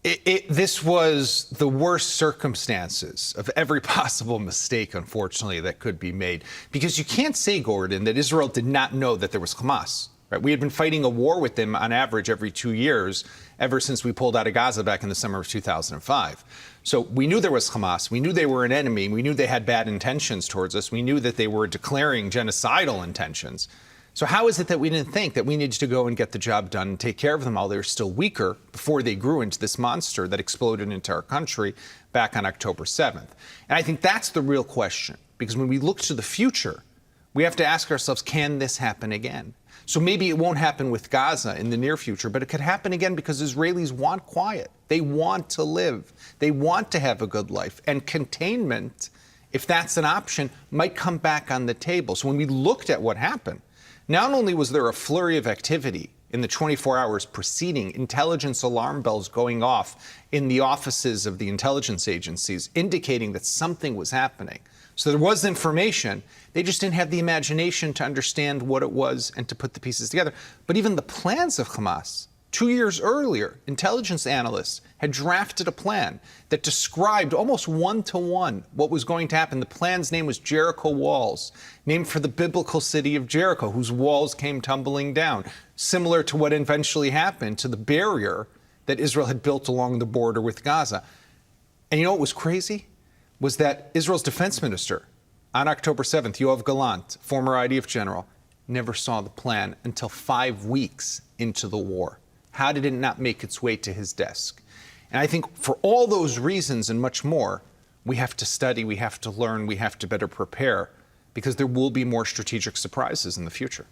This was the worst circumstances of every possible mistake, unfortunately, that could be made. Because you can't say, Gordon, that Israel did not know that there was Hamas. Right? We had been fighting a war with them on average every 2 years ever since we pulled out of Gaza back in the summer of 2005. So we knew there was Hamas. We knew they were an enemy. We knew they had bad intentions towards us. We knew that they were declaring genocidal intentions. So how is it that we didn't think that we needed to go and get the job done and take care of them while they were still weaker before they grew into this monster that exploded into our country back on October 7th? And I think that's the real question, because when we look to the future, we have to ask ourselves, can this happen again? So maybe it won't happen with Gaza in the near future, but it could happen again because Israelis want quiet. They want to live. They want to have a good life. And containment, if that's an option, might come back on the table. So when we looked at what happened, not only was there a flurry of activity in the 24 hours preceding, intelligence alarm bells going off in the offices of the intelligence agencies indicating that something was happening. So there was information. They just didn't have the imagination to understand what it was and to put the pieces together. But even the plans of Hamas, 2 years earlier, intelligence analysts had drafted a plan that described almost one-to-one what was going to happen. The plan's name was Jericho Walls, named for the biblical city of Jericho, whose walls came tumbling down, similar to what eventually happened to the barrier that Israel had built along the border with Gaza. And you know what was crazy? Was that Israel's defense minister on October 7th, Yoav Gallant, former IDF general, never saw the plan until 5 weeks into the war. How did it not make its way to his desk? And I think for all those reasons and much more, we have to study, we have to learn, we have to better prepare, because there will be more strategic surprises in the future.